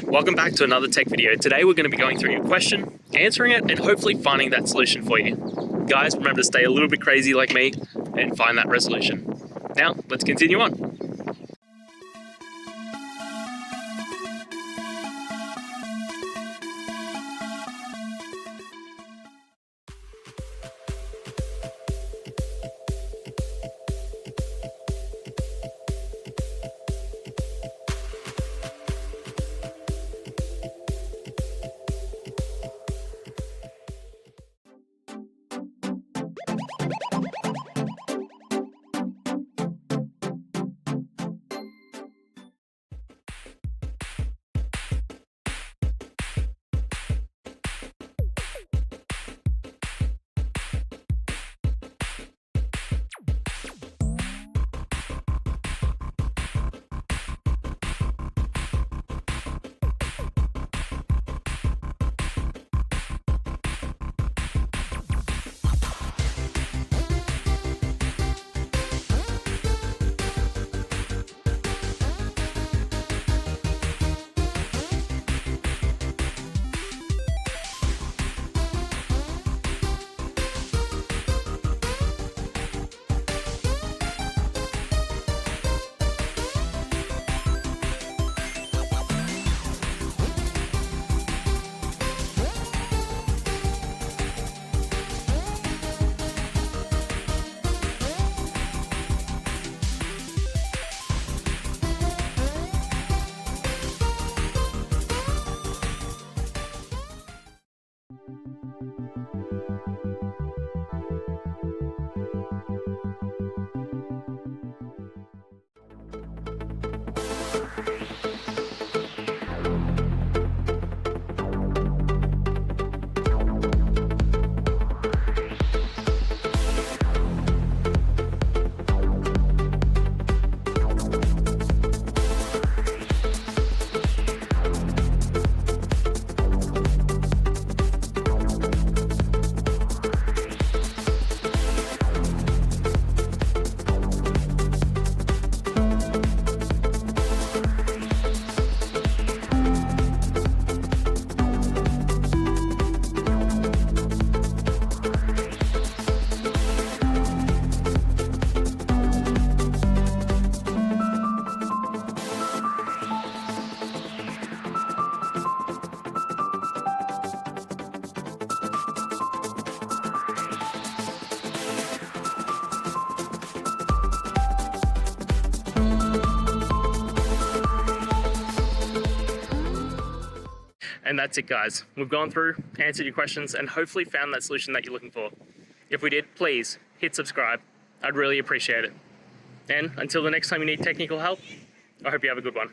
Welcome back to another tech video. Today we're going to be going through your question, answering it, and hopefully finding that solution for you. Guys, remember to stay a little bit crazy like me and find that resolution. Now, let's continue on. And that's it, guys. We've gone through, answered your questions, and hopefully found that solution that you're looking for. If we did, please hit subscribe. I'd really appreciate it. And until the next time you need technical help, I hope you have a good one.